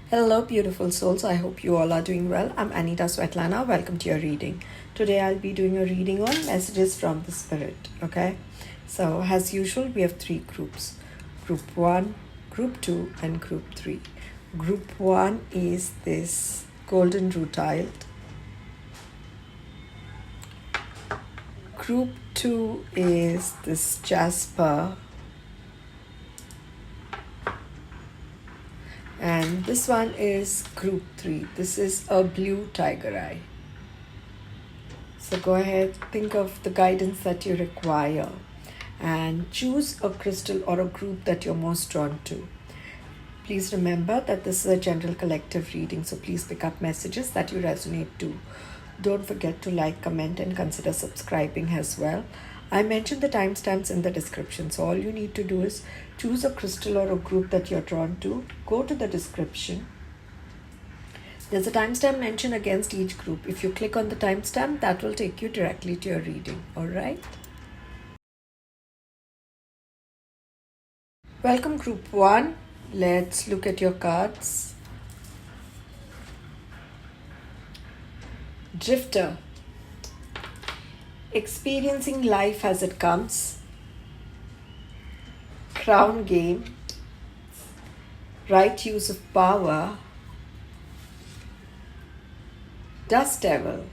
Hello, beautiful souls. I hope you all are doing well. I'm Anita Svetlana. Welcome to your reading. Today, I'll be doing a reading on messages from the spirit. Okay, so as usual, we have three groups: Group 1, Group 2, and Group 3. Group 1 is this golden rutile. Group 2 is this jasper. And this one is group 3. This is a blue tiger eye. So go ahead, think of the guidance that you require and choose a crystal or a group that you're most drawn to. Please remember that this is a general collective reading, so please pick up messages that you resonate to. Don't forget to like, comment, and consider subscribing as well. I mentioned the timestamps in the description, so all you need to do is choose a crystal or a group that you're drawn to, go to the description. There's a timestamp mentioned against each group. If you click on the timestamp, that will take you directly to your reading. All right? Welcome, Group 1. Let's look at your cards. Drifter. Experiencing life as it comes. Crown game. Right use of power. Dust devil.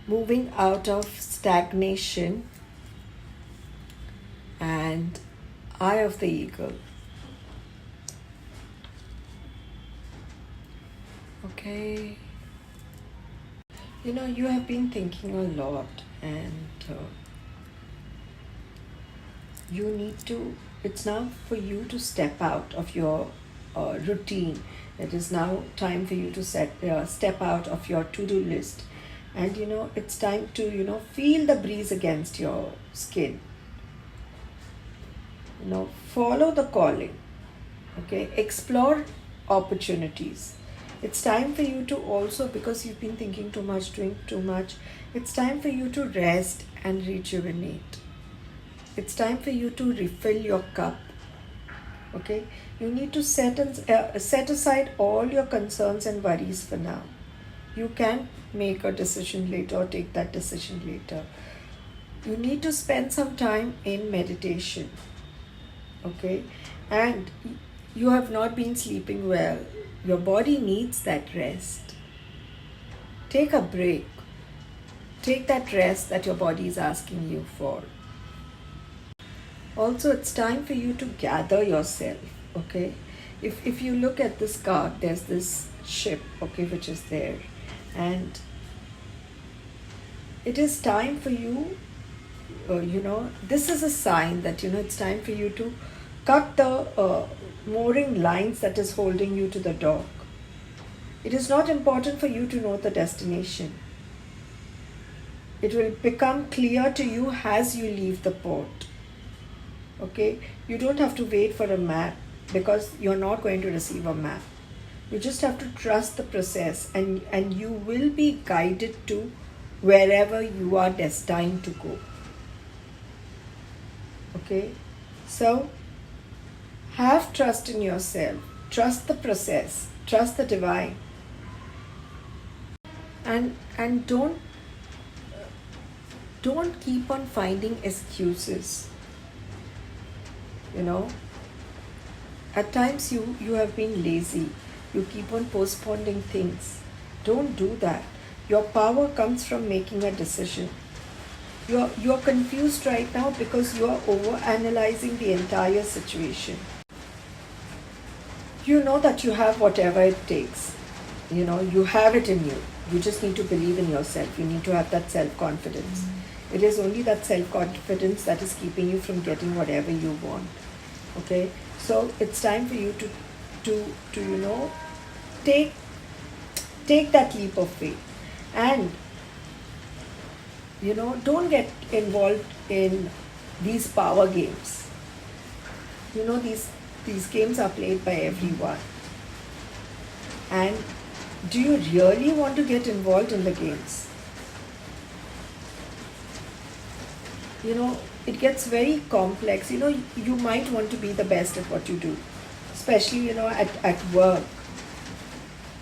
Moving out of stagnation. And eye of the eagle. Okay. You know, you have been thinking a lot, and you need to, it's now for you to step out of your routine. It is now time for you to step out of your to-do list. And, it's time to, feel the breeze against your skin. Follow the calling. Okay, explore opportunities. It's time for you to also, because you've been thinking too much, doing too much, it's time for you to rest and rejuvenate. It's time for you to refill your cup. Okay, you need to set aside all your concerns and worries for now. You can make a decision later or take that decision later. You need to spend some time in meditation. Okay, and you have not been sleeping well. Your body needs that rest. Take a break. Take that rest that your body is asking you for. Also, it's time for you to gather yourself, okay? If you look at this card, there's this ship, okay, which is there. And it is time for you, this is a sign that, it's time for you to cut the mooring lines that is holding you to the dock. It is not important for you to know the destination. It will become clear to you as you leave the port. Okay, you don't have to wait for a map because you're not going to receive a map. You just have to trust the process, and you will be guided to wherever you are destined to go. Okay, so have trust in yourself, trust the process, trust the divine, and don't keep on finding excuses. At times you have been lazy. You keep on postponing things. Don't do that. Your power comes from making a decision. You're confused right now because you are over-analyzing the entire situation. You know that you have whatever it takes. You have it in you. You just need to believe in yourself. You need to have that self-confidence. It is only that self-confidence that is keeping you from getting whatever you want. Okay? So it's time for you to take that leap of faith. And, don't get involved in these power games. These games are played by everyone. And do you really want to get involved in the games? It gets very complex. You might want to be the best at what you do, especially, at work.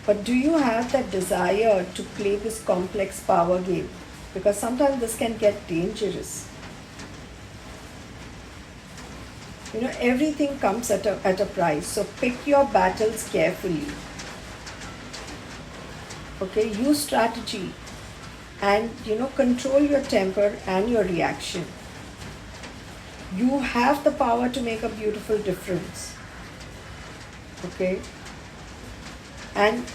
But do you have that desire to play this complex power game? Because sometimes this can get dangerous. Everything comes at a price. So pick your battles carefully. Okay, use strategy and control your temper and your reaction. You have the power to make a beautiful difference. Okay, and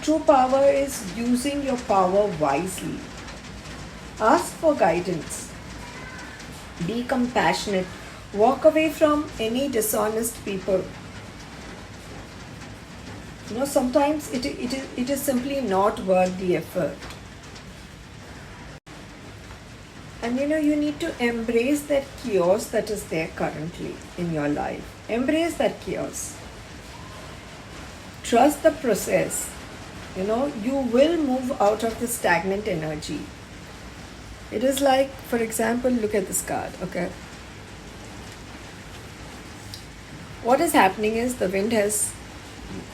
true power is using your power wisely. Ask for guidance. Be compassionate. Walk away from any dishonest people. Sometimes it is simply not worth the effort. And you need to embrace that chaos that is there currently in your life. Embrace that chaos. Trust the process. You will move out of the stagnant energy. It is like, for example, look at this card, okay? What is happening is the wind has,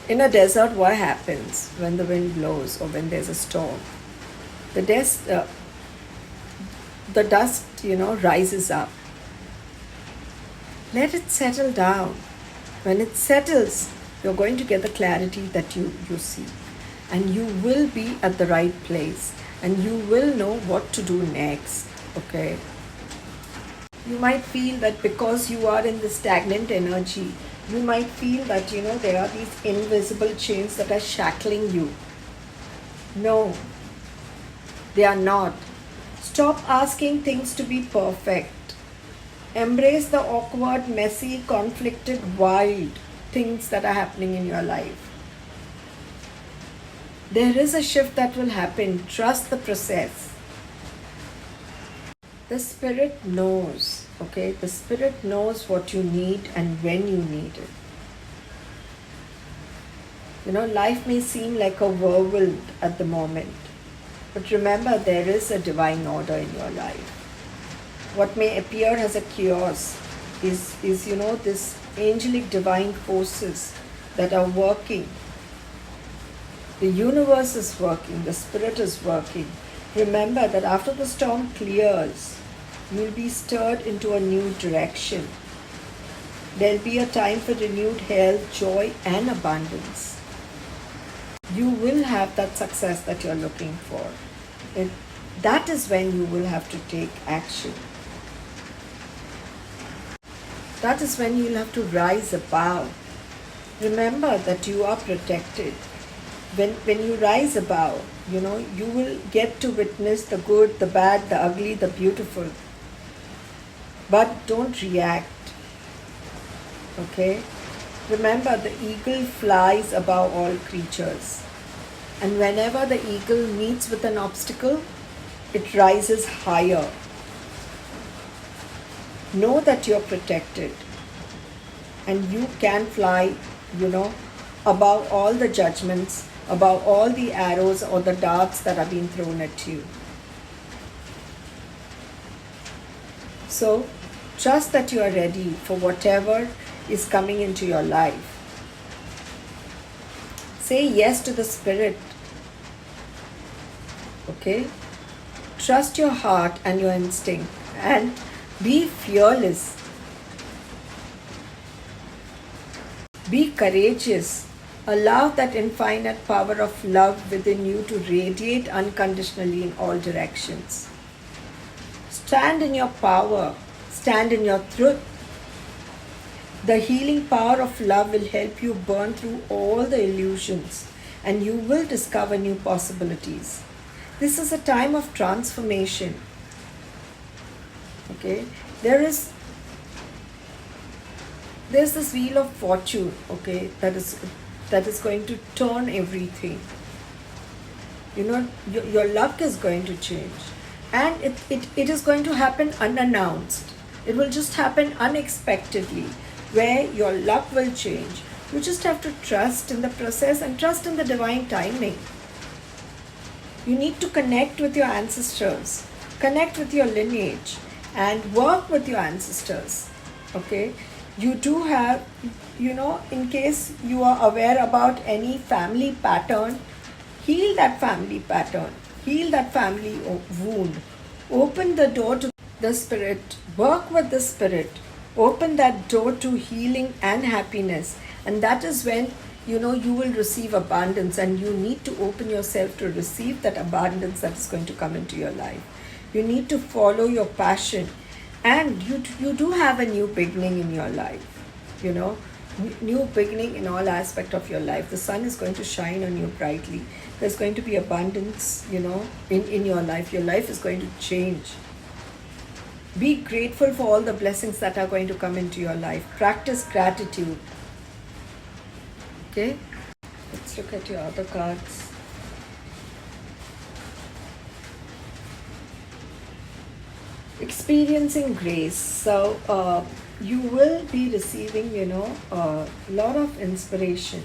in a desert, what happens when the wind blows or when there's a storm? The dust, rises up. Let it settle down. When it settles, you're going to get the clarity that you see. And you will be at the right place. And you will know what to do next. Okay? You might feel that because you are in the stagnant energy, you might feel that, there are these invisible chains that are shackling you. No, they are not. Stop asking things to be perfect. Embrace the awkward, messy, conflicted, wild things that are happening in your life. There is a shift that will happen. Trust the process. The spirit knows, okay? The spirit knows what you need and when you need it. Life may seem like a whirlwind at the moment. But remember, there is a divine order in your life. What may appear as a chaos is this angelic divine forces that are working. The universe is working, the spirit is working. Remember that after the storm clears, you'll be stirred into a new direction. There'll be a time for renewed health, joy, and abundance. You will have that success that you're looking for. And that is when you will have to take action. That is when you'll have to rise above. Remember that you are protected. When you rise above, you will get to witness the good, the bad, the ugly, the beautiful. But don't react. Okay? Remember, the eagle flies above all creatures. And whenever the eagle meets with an obstacle, it rises higher. Know that you're protected. And you can fly, above all the judgments, above all the arrows or the darts that are being thrown at you. So, trust that you are ready for whatever is coming into your life. Say yes to the spirit. Okay? Trust your heart and your instinct and be fearless. Be courageous. Allow that infinite power of love within you to radiate unconditionally in all directions. Stand in your power. Stand in your truth. The healing power of love will help you burn through all the illusions and you will discover new possibilities. This is a time of transformation. Okay? There's this wheel of fortune, okay, that is going to turn everything. Your luck is going to change. And it is going to happen unannounced. It will just happen unexpectedly, where your luck will change. You just have to trust in the process and trust in the divine timing. You need to connect with your ancestors, connect with your lineage, and work with your ancestors. Okay? You do have, in case you are aware about any family pattern, heal that family pattern, heal that family wound. Open the door to the spirit, work with the spirit, open that door to healing and happiness. And that is when you will receive abundance, and you need to open yourself to receive that abundance that is going to come into your life. You need to follow your passion, and you do have a new beginning in your life. New beginning in all aspect of your life. The sun is going to shine on you brightly. There's going to be abundance, in your life. Your life is going to change. Be grateful for all the blessings that are going to come into your life. Practice gratitude. Okay, let's look at your other cards. Experiencing grace. So you will be receiving, a lot of inspiration.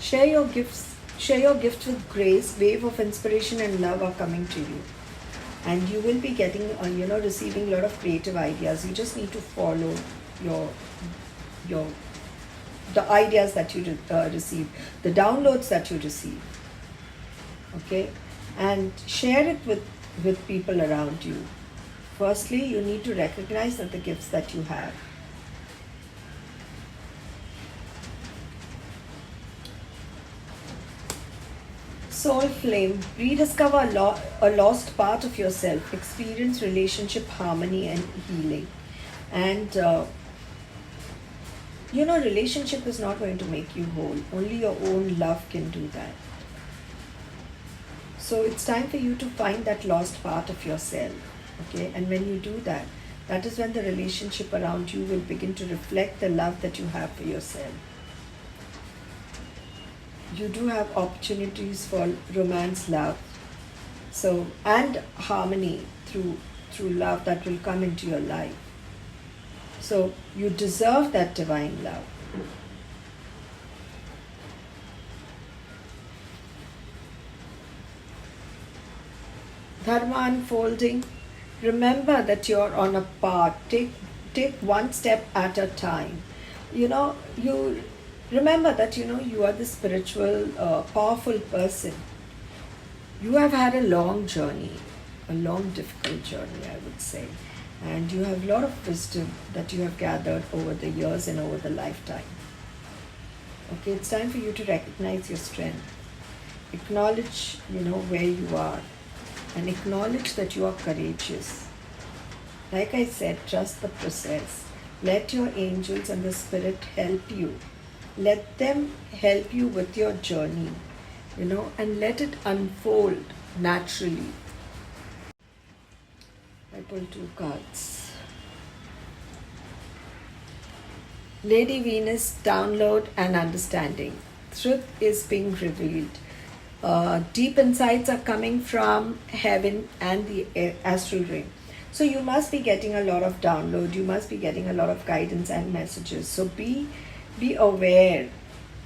Share your gifts. Share your gift with grace. Wave of inspiration and love are coming to you, and you will be getting, receiving a lot of creative ideas. You just need to follow your the ideas that you receive, the downloads that you receive. Okay, and share it with people around you. Firstly, you need to recognize that the gifts that you have. Soul flame. Rediscover a lost part of yourself. Experience relationship harmony and healing. And relationship is not going to make you whole. Only your own love can do that. So it's time for you to find that lost part of yourself. Okay, and when you do that, that is when the relationship around you will begin to reflect the love that you have for yourself. You do have opportunities for romance, love, so, and harmony through love that will come into your life. So you deserve that divine love. Dharma unfolding. Remember that you're on a path. Take one step at a time. You remember that you are the spiritual, powerful person. You have had a long journey, a long difficult journey, I would say, and you have a lot of wisdom that you have gathered over the years and over the lifetime. Okay, it's time for you to recognize your strength. Acknowledge, where you are, and acknowledge that you are courageous. Like I said, trust the process. Let your angels and the spirit help you. Let them help you with your journey, and let it unfold naturally. I pull 2 cards. Lady Venus, download and understanding. Truth is being revealed. Deep insights are coming from heaven and the astral realm. So you must be getting a lot of download. You must be getting a lot of guidance and messages. So be aware,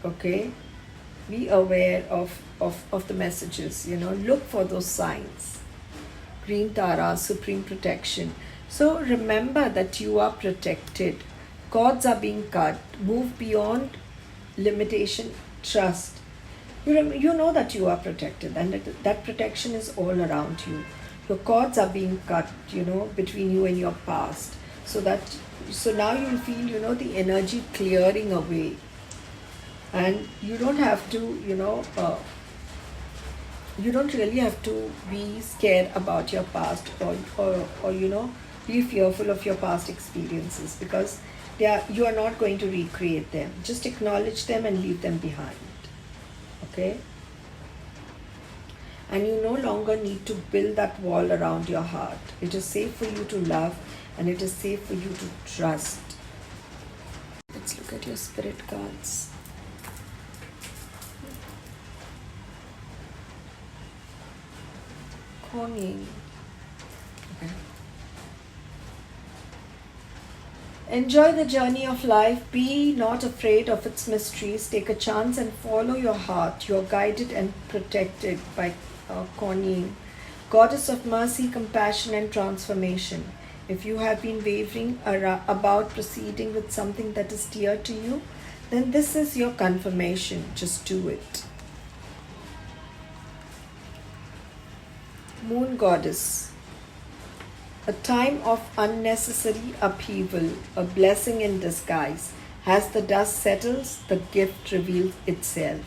okay? Be aware of the messages, look for those signs. Green Tara, supreme protection. So remember that you are protected. Cords are being cut. Move beyond limitation. Trust. You know that you are protected, and that protection is all around you. Your cords are being cut, between you and your past. So now you'll feel, the energy clearing away. And you don't have to, you don't really have to be scared about your past or be fearful of your past experiences, because you are not going to recreate them. Just acknowledge them and leave them behind. Okay? And you no longer need to build that wall around your heart. It is safe for you to love, and it is safe for you to trust. Let's look at your spirit cards. Conning. Okay. Enjoy the journey of life. Be not afraid of its mysteries. Take a chance and follow your heart. You are guided and protected by Conning, goddess of mercy, compassion, and transformation. If you have been wavering about proceeding with something that is dear to you, then this is your confirmation. Just do it. Moon Goddess. A time of unnecessary upheaval, a blessing in disguise. As the dust settles, the gift reveals itself.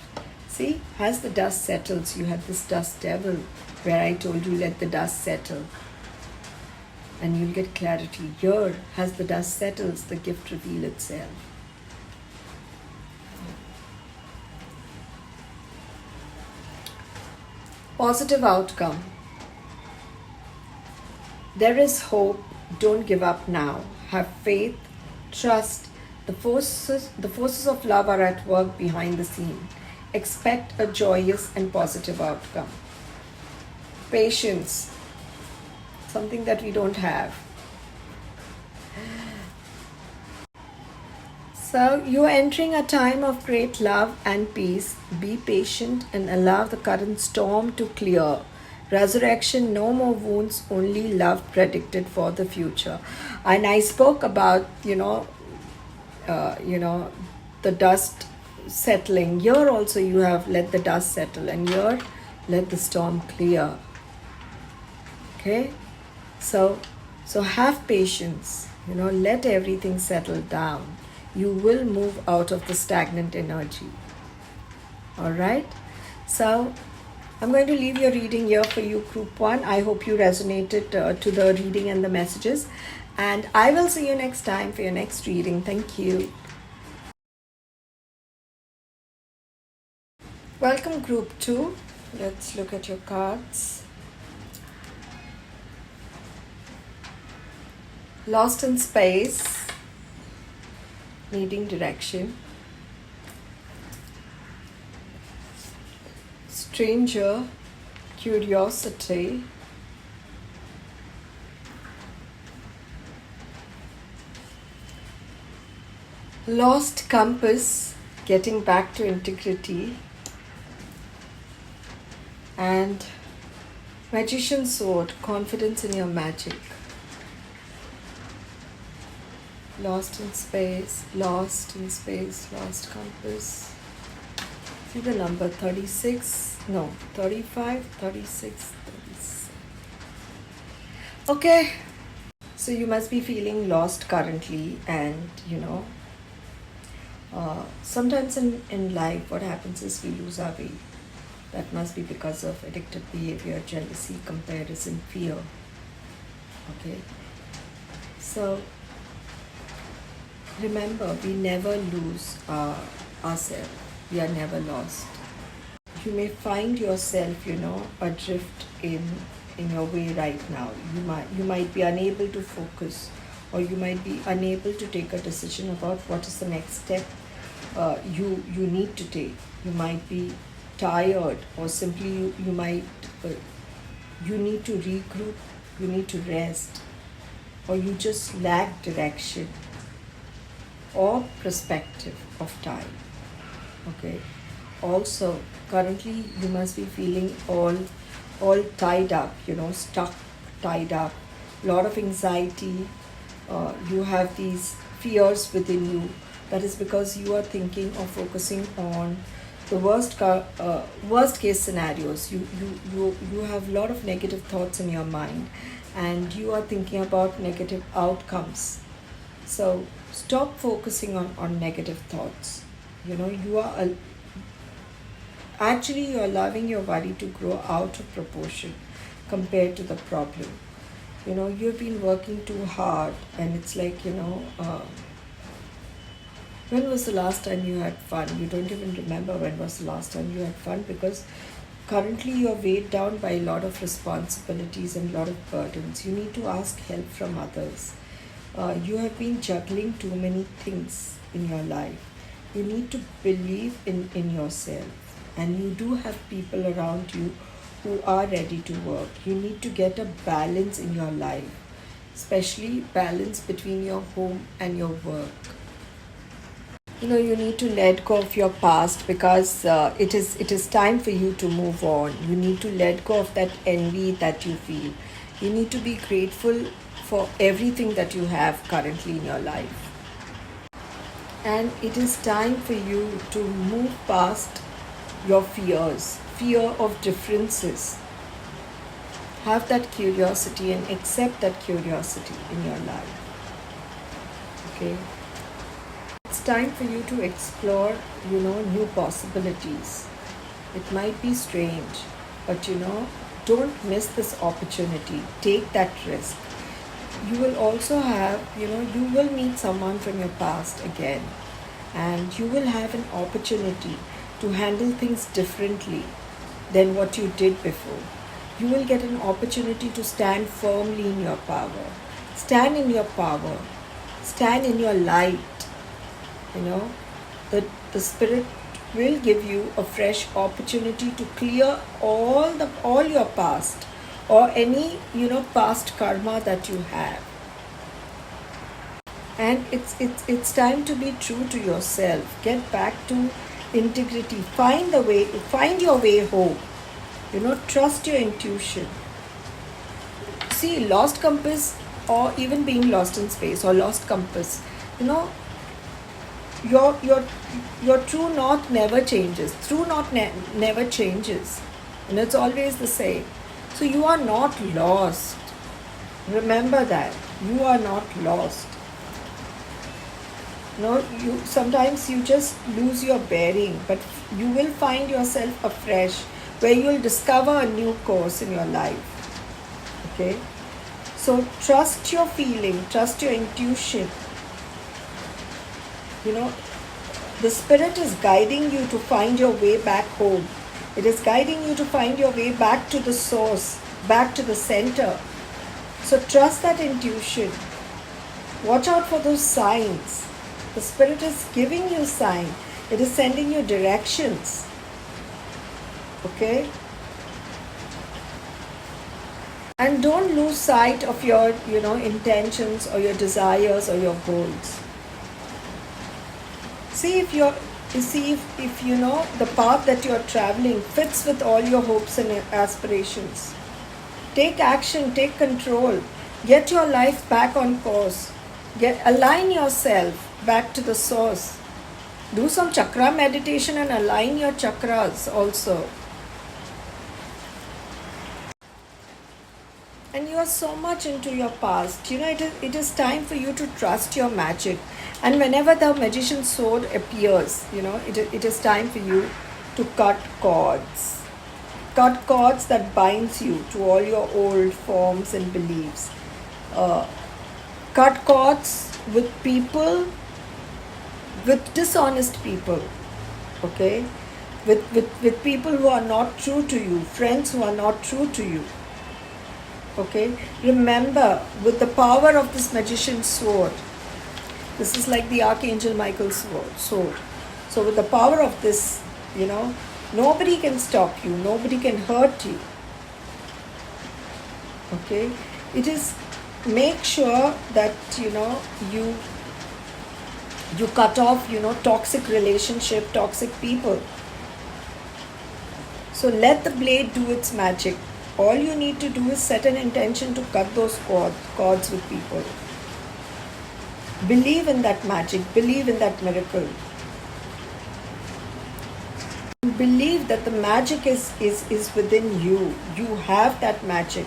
See, as the dust settles, you had this dust devil where I told you let the dust settle. And you'll get clarity. Here, as the dust settles, the gift reveals itself. Positive outcome. There is hope. Don't give up now. Have faith, trust. The forces of love are at work behind the scene. Expect a joyous and positive outcome. Patience. Something that we don't have. So you are entering a time of great love and peace. Be patient and allow the current storm to clear. Resurrection, no more wounds, only love predicted for the future. And I spoke about, the dust settling. Here also you have let the dust settle, and here let the storm clear. Okay, so have patience. Let everything settle down. You will move out of the stagnant energy. All right. So I'm going to leave your reading here for you, Group 1. I hope you resonated to the reading and the messages. And I will see you next time for your next reading. Thank you. Welcome, Group 2. Let's look at your cards. Lost in space, needing direction. Stranger, curiosity. Lost compass, getting back to integrity. And Magician's sword, confidence in your magic. Lost in space, lost compass. See the number 36, no, 35, 36, 37. Okay, so you must be feeling lost currently, and sometimes in life what happens is we lose our way. That must be because of addictive behavior, jealousy, comparison, fear. Okay, so remember, we never lose ourselves. We are never lost. You may find yourself, adrift in your way right now. You might be unable to focus, or you might be unable to take a decision about what is the next step you need to take. You might be tired, or simply you might you need to regroup, you need to rest, or you just lack direction or perspective of time. Okay, also currently you must be feeling all tied up, stuck, tied up, lot of anxiety. You have these fears within you. That is because you are thinking or focusing on the worst case scenarios. You have a lot of negative thoughts in your mind, and you are thinking about negative outcomes. So stop focusing on negative thoughts. You are allowing your worry to grow out of proportion compared to the problem. You've been working too hard, and it's like, when was the last time you had fun? You don't even remember when was the last time you had fun, because currently you're weighed down by a lot of responsibilities and a lot of burdens. You need to ask help from others. You have been juggling too many things in your life. You need to believe in yourself, and you do have people around you who are ready to work. You need to get a balance in your life, especially balance between your home and your work. You need to let go of your past, because it is time for you to move on. You need to let go of that envy that you feel. You need to be grateful for everything that you have currently in your life. And it is time for you to move past your fear of differences. Have that curiosity and accept that curiosity in your life. Okay? It's time for you to explore, new possibilities. It might be strange, but don't miss this opportunity. Take that risk. You will also have, you will meet someone from your past again, and you will have an opportunity to handle things differently than what you did before. You will get an opportunity to stand firmly in your power. Stand in your power. Stand in your light. The Spirit will give you a fresh opportunity to clear all your past or any past karma that you have. And it's time to be true to yourself. Get back to integrity. Find your way home. Trust your intuition. See, lost compass, or even being lost in space, or lost compass, your true north never changes. True north never changes, and it's always the same. So you are not lost. Remember that you are not lost. Sometimes you just lose your bearing, but you will find yourself afresh, where you will discover a new course in your life. Okay? So trust your feeling, trust your intuition. The Spirit is guiding you to find your way back home. It is guiding you to find your way back to the source, back to the center. So trust that intuition. Watch out for those signs. The Spirit is giving you signs. It is sending you directions. Okay? And don't lose sight of your, intentions or your desires or your goals. See if the path that you're traveling fits with all your hopes and aspirations. Take action, take control. Get your life back on course. Align yourself back to the source. Do some chakra meditation and align your chakras also. And you are so much into your past. It is time for you to trust your magic. And whenever the magician's sword appears, it is time for you to cut cords. Cut cords that binds you to all your old forms and beliefs. Cut cords with people, with dishonest people. Okay? With people who are not true to you, friends who are not true to you. Okay? Remember, with the power of this magician's sword, this is like the archangel Michael's sword. So with the power of this, nobody can stop you, nobody can hurt you. Okay? It is, make sure that you cut off toxic relationship, toxic people. So let the blade do its magic. All you need to do is set an intention to cut those cords with people. Believe in that magic, believe in that miracle. Believe that the magic is within you. You have that magic.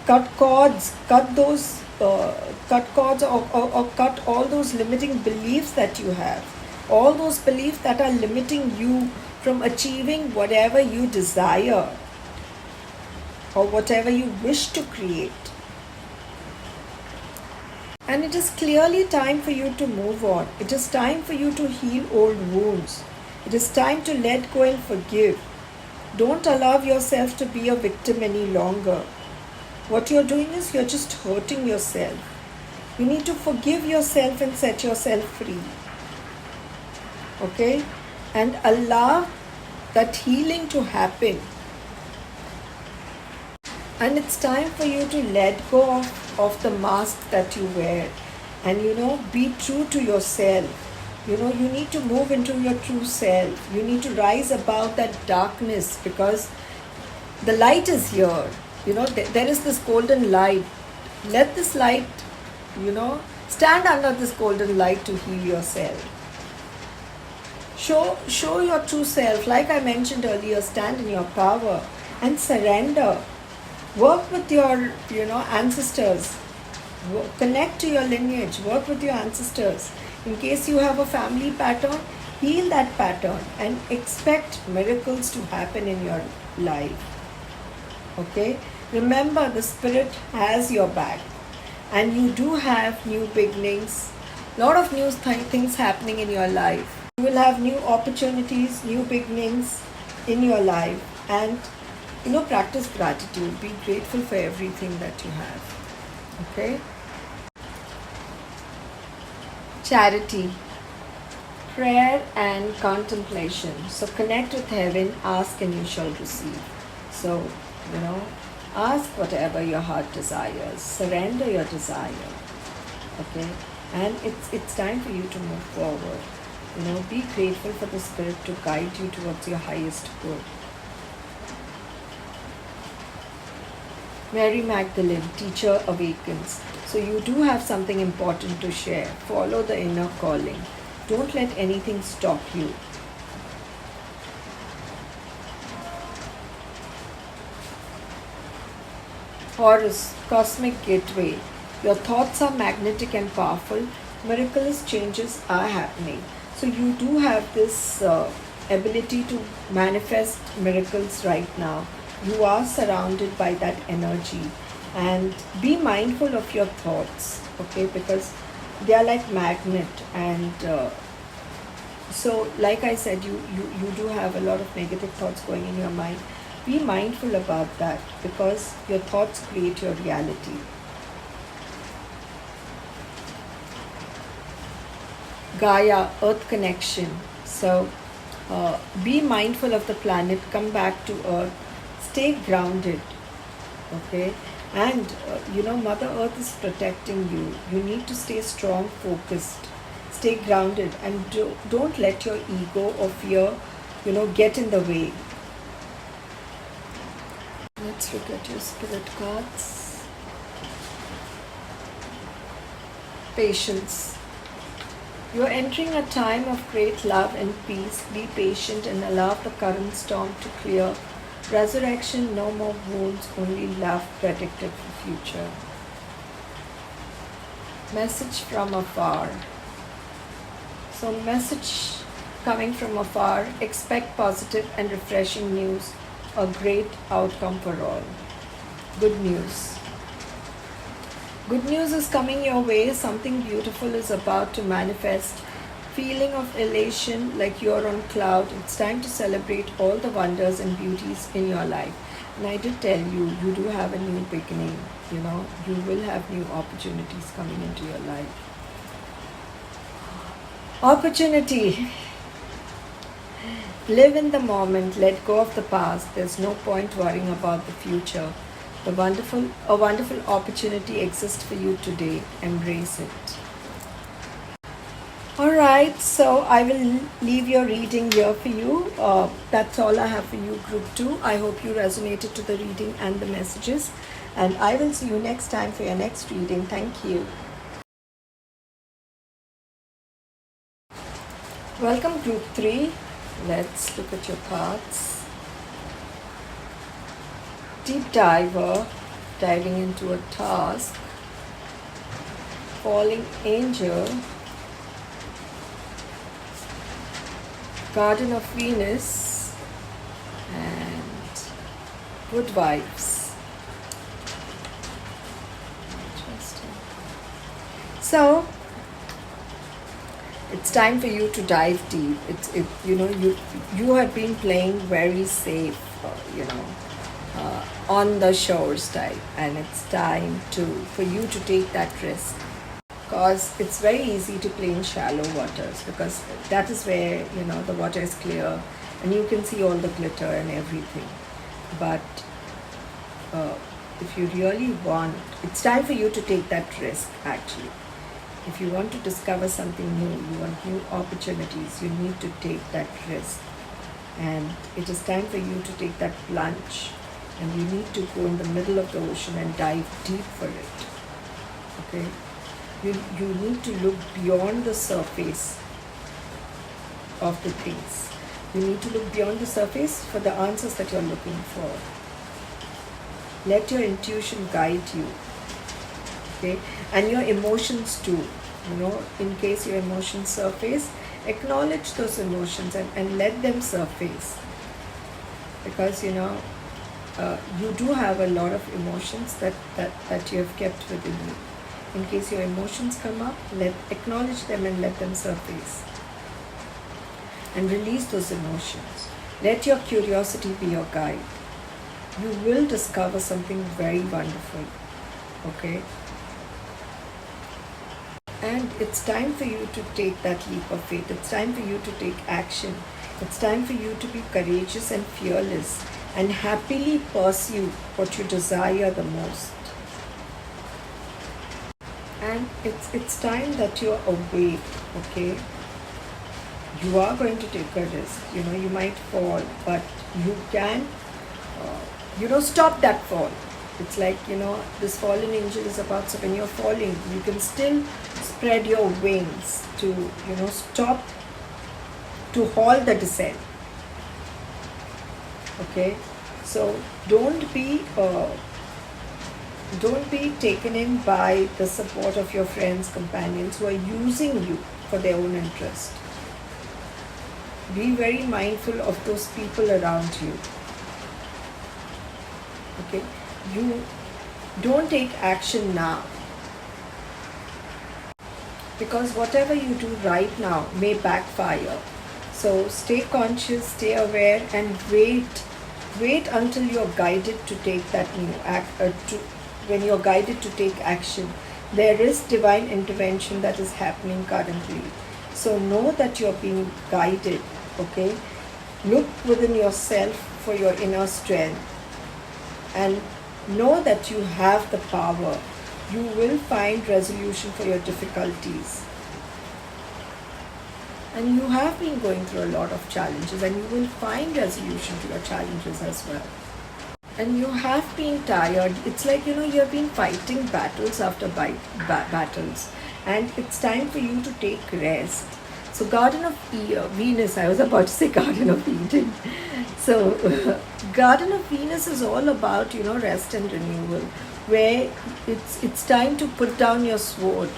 Cut cords, cut cords or cut all those limiting beliefs that you have. All those beliefs that are limiting you from achieving whatever you desire or whatever you wish to create. And it is clearly time for you to move on. It is time for you to heal old wounds. It is time to let go and forgive. Don't allow yourself to be a victim any longer. What you're doing is you're just hurting yourself. You need to forgive yourself and set yourself free. Okay? And allow that healing to happen. And it's time for you to let go of the mask that you wear. And be true to yourself. You need to move into your true self. You need to rise above that darkness, because the light is here. There is this golden light Let this light, stand under this golden light to heal yourself. Show your true self. Like I mentioned earlier, stand in your power and surrender. Work with your, ancestors. Connect to your lineage. Work with your ancestors. In case you have a family pattern, heal that pattern and expect miracles to happen in your life. Okay? Remember, the spirit has your back, and you do have new beginnings, lot of new things happening in your life. You will have new opportunities, new beginnings in your life, and practice gratitude. Be grateful for everything that you have. Okay? Charity, prayer and contemplation. So connect with heaven, ask and you shall receive. So, ask whatever your heart desires. Surrender your desire. Okay? And it's time for you to move forward. Be grateful for the spirit to guide you towards your highest good. Mary Magdalene, teacher awakens. So you do have something important to share. Follow the inner calling. Don't let anything stop you. Horus, cosmic gateway. Your thoughts are magnetic and powerful. Miraculous changes are happening. So you do have this ability to manifest miracles right now. You are surrounded by that energy, and be mindful of your thoughts, okay, because they are like magnet. And so like I said, you do have a lot of negative thoughts going in your mind. Be mindful about that, because your thoughts create your reality. Gaia, earth connection. So be mindful of the planet, come back to earth, stay grounded, okay? And Mother Earth is protecting you. You need to stay strong, focused, stay grounded, and don't let your ego or fear get in the way. Let's look at your spirit cards. Patience. You're entering a time of great love and peace. Be patient and allow the current storm to clear. Resurrection, no more wounds, only love predicted for future. Message from afar. So message coming from afar, expect positive and refreshing news, a great outcome for all. Good news. Good news is coming your way. Something beautiful is about to manifest. Feeling of elation, like you're on cloud. It's time to celebrate all the wonders and beauties in your life. And I did tell you, you do have a new beginning. You will have new opportunities coming into your life. Opportunity. Live in the moment. Let go of the past. There's no point worrying about the future. A wonderful opportunity exists for you today. Embrace it. Alright, so I will leave your reading here for you. That's all I have for you, Group 2. I hope you resonated to the reading and the messages. And I will see you next time for your next reading. Thank you. Welcome, Group 3. Let's look at your cards. Deep diver, diving into a task. Falling angel. Garden of Venus. And good vibes. Interesting. So it's time for you to dive deep. You have been playing very safe, on the shores type, and it's time for you to take that risk, because it's very easy to play in shallow waters, because that is where the water is clear and you can see all the glitter and everything. But if you really want, it's time for you to take that risk. Actually, if you want to discover something new, you want new opportunities, you need to take that risk, and it is time for you to take that plunge. And you need to go in the middle of the ocean and dive deep for it. Okay, you need to look beyond the surface of the things. You need to look beyond the surface for the answers that you're looking for. Let your intuition guide you. Okay, and your emotions too. In case your emotions surface, acknowledge those emotions and let them surface. Because you do have a lot of emotions that you have kept within you. In case your emotions come up, acknowledge them and let them surface. And release those emotions. Let your curiosity be your guide. You will discover something very wonderful. Okay? And it's time for you to take that leap of faith. It's time for you to take action. It's time for you to be courageous and fearless and happily pursue what you desire the most. And it's time that you're awake, okay? You are going to take a risk. You might fall, but you can, stop that fall. It's like, this fallen angel is about, so when you're falling, you can still spread your wings to, stop, to halt the descent. Okay? So don't be taken in by the support of your friends, companions who are using you for their own interest. Be very mindful of those people around you. Okay? You don't take action now. Because whatever you do right now may backfire. So stay conscious, stay aware, and wait until you're guided to take that new act. When you're guided to take action, there is divine intervention that is happening currently. So know that you're being guided. Okay, look within yourself for your inner strength, and know that you have the power. You will find resolution for your difficulties. And you have been going through a lot of challenges, and you will find resolution to your challenges as well. And you have been tired. It's like, you have been fighting battles after battles. And it's time for you to take rest. So Garden of Venus, I was about to say Garden of Eden. So Garden of Venus is all about, rest and renewal. Where it's time to put down your sword.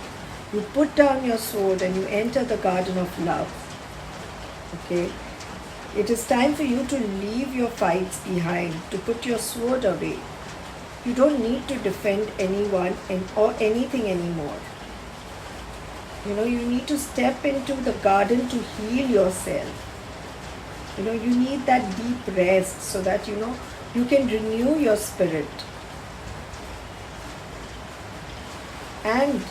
You put down your sword and you enter the garden of love. Okay? It is time for you to leave your fights behind, to put your sword away. You don't need to defend anyone or anything anymore. You need to step into the garden to heal yourself. You need that deep rest so that, you can renew your spirit. And,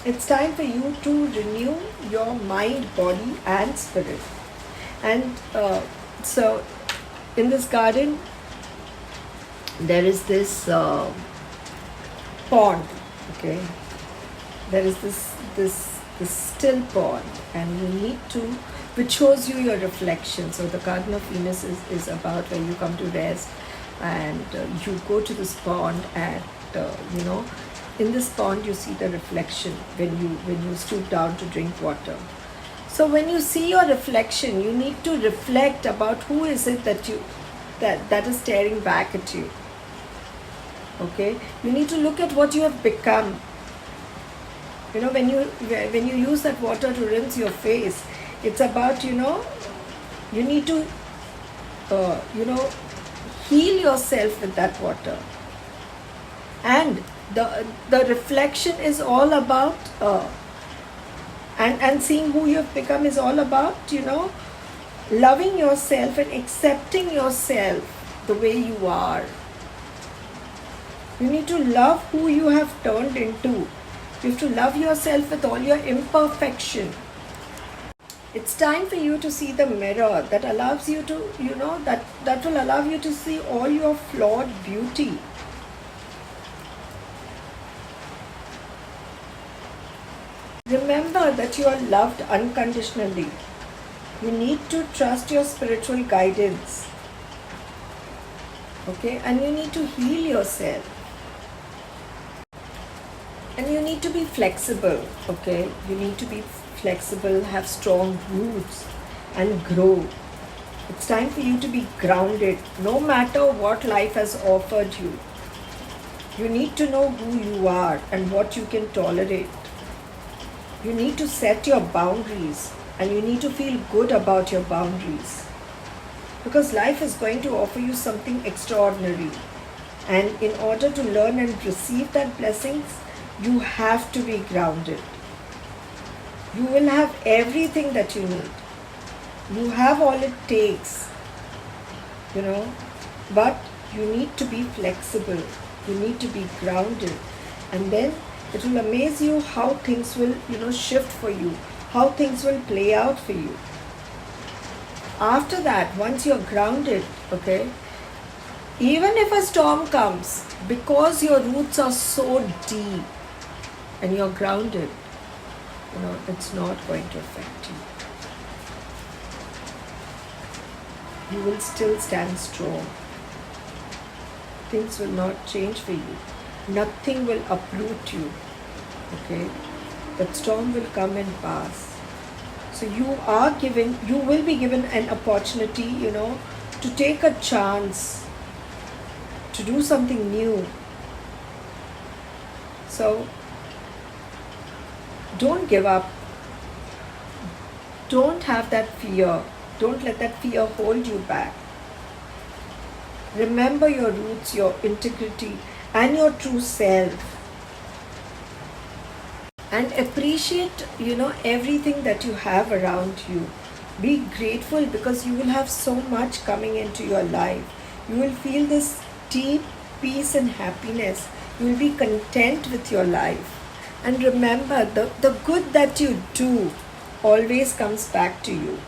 it's time for you to renew your mind, body and spirit. And so in this garden, there is this pond, okay? There is this still pond, and you need to, which shows you your reflection. So the Garden of Venus is about where you come to rest, and you go to this pond, and in this pond you see the reflection when you stoop down to drink water. So when you see your reflection, you need to reflect about who is it that is staring back at you. Okay, you need to look at what you have become. When you use that water to rinse your face, it's about, you need to heal yourself with that water. And the reflection is all about and seeing who you have become is all about, loving yourself and accepting yourself the way you are. You need to love who you have turned into. You have to love yourself with all your imperfection. It's time for you to see the mirror that allows you to, that will allow you to see all your flawed beauty. Remember that you are loved unconditionally. You need to trust your spiritual guidance. Okay? And you need to heal yourself. And you need to be flexible, okay? You need to be flexible, have strong roots, and grow. It's time for you to be grounded, no matter what life has offered you. You need to know who you are and what you can tolerate. You need to set your boundaries, and you need to feel good about your boundaries. Because life is going to offer you something extraordinary. And in order to learn and receive that blessings, you have to be grounded. You will have everything that you need. You have all it takes, but you need to be flexible. You need to be grounded. And then it will amaze you how things will, shift for you, how things will play out for you. After that, once you're grounded, okay, even if a storm comes, because your roots are so deep and you're grounded, it's not going to affect you. You will still stand strong. Things will not change for you. Nothing will uproot you. Okay? That storm will come and pass. So you will be given an opportunity, to take a chance to do something new. So don't give up. Don't have that fear. Don't let that fear hold you back. Remember your roots, your integrity, and your true self. And appreciate, everything that you have around you. Be grateful because you will have so much coming into your life. You will feel this deep peace and happiness. You will be content with your life. And remember, the good that you do always comes back to you.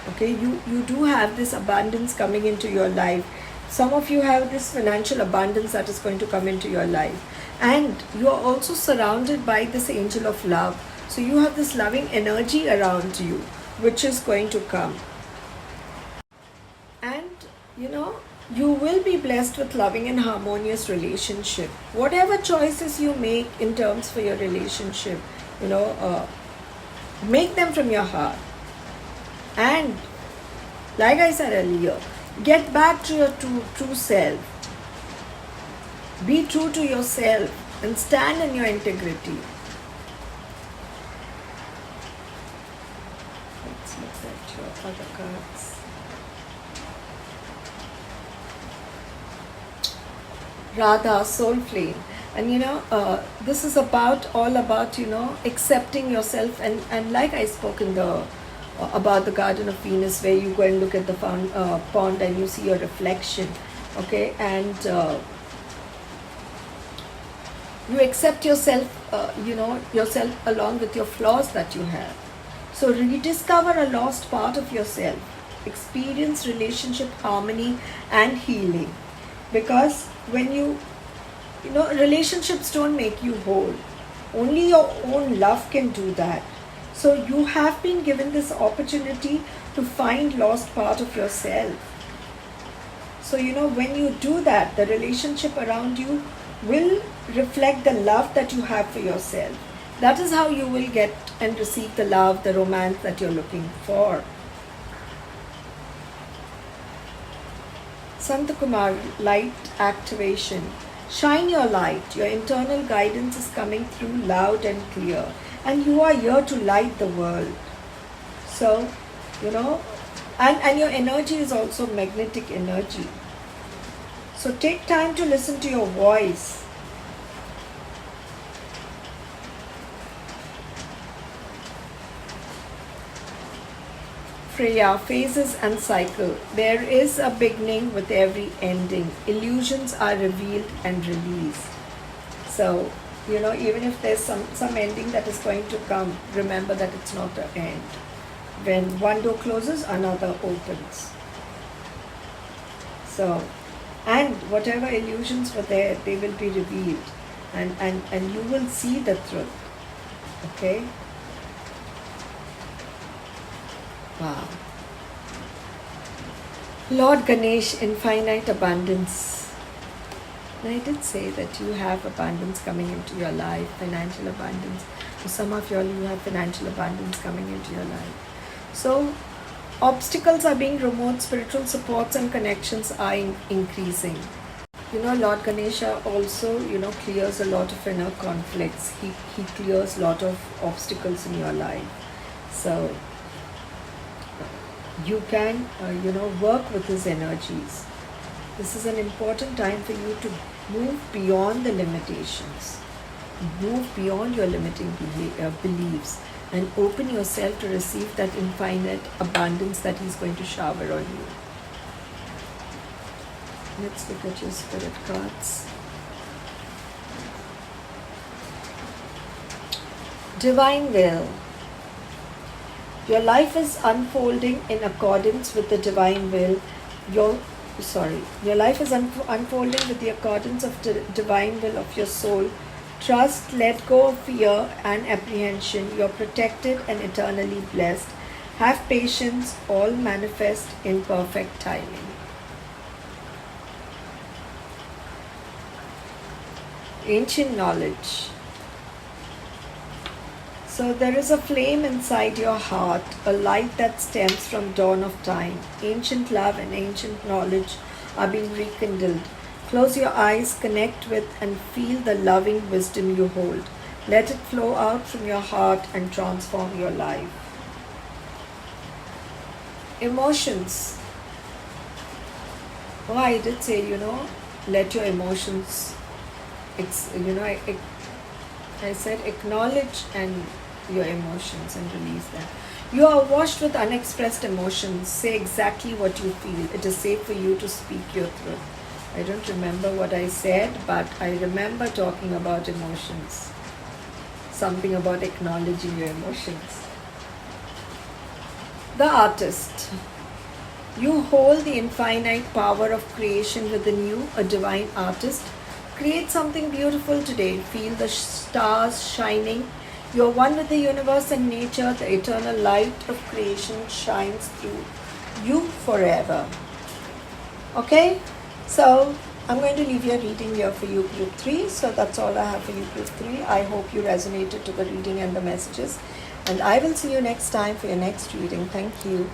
Okay, you do have this abundance coming into your life. Some of you have this financial abundance that is going to come into your life. And you are also surrounded by this angel of love. So you have this loving energy around you, which is going to come. And, you will be blessed with loving and harmonious relationship. Whatever choices you make in terms for your relationship, make them from your heart. And like I said earlier, get back to your true self. Be true to yourself and stand in your integrity. Let's look at your other cards. Radha, soul flame. And this is all about accepting yourself, and like I spoke in the about the Garden of Venus, where you go and look at the pond and you see your reflection, okay, and you accept yourself, yourself along with your flaws that you have. So rediscover a lost part of yourself. Experience relationship harmony and healing, because when relationships don't make you whole. Only your own love can do that. So you have been given this opportunity to find lost part of yourself. So when you do that, the relationship around you will reflect the love that you have for yourself. That is how you will get and receive the love, the romance that you're looking for. Santakumar, light activation. Shine your light. Your internal guidance is coming through loud and clear. And you are here to light the world. So, and your energy is also magnetic energy. So take time to listen to your voice. Freya, phases and cycle. There is a beginning with every ending. Illusions are revealed and released. So, even if there's some ending that is going to come, remember that it's not the end. When one door closes, another opens. So, and whatever illusions were there, they will be revealed. And you will see the truth. Okay? Wow. Lord Ganesh, infinite abundance. And I did say that you have abundance coming into your life, financial abundance. For some of you all, you have financial abundance coming into your life. So obstacles are being removed, spiritual supports and connections are increasing. Lord Ganesha also, clears a lot of inner conflicts. He clears a lot of obstacles in your life. So you can, work with his energies. This is an important time for you to move beyond the limitations. Move beyond your limiting beliefs and open yourself to receive that infinite abundance that he's going to shower on you. Let's look at your spirit cards. Divine will. Your life is unfolding in accordance with the divine will. Your life is unfolding with the accordance of the divine will of your soul. Trust, let go of fear and apprehension. You're protected and eternally blessed. Have patience, all manifest in perfect timing. Ancient knowledge. So there is a flame inside your heart, a light that stems from dawn of time. Ancient love and ancient knowledge are being rekindled. Close your eyes, connect with and feel the loving wisdom you hold. Let it flow out from your heart and transform your life. Emotions. Oh, I did say, let your emotions, I said acknowledge and your emotions and release them. You are washed with unexpressed emotions. Say exactly what you feel. It is safe for you to speak your truth. I don't remember what I said, but I remember talking about emotions. Something about acknowledging your emotions. The artist. You hold the infinite power of creation within you, a divine artist. Create something beautiful today. Feel the stars shining. You are one with the universe and nature. The eternal light of creation shines through you forever. Okay? So, I'm going to leave your reading here for you, Group 3. So, that's all I have for you, Group 3. I hope you resonated to the reading and the messages. And I will see you next time for your next reading. Thank you.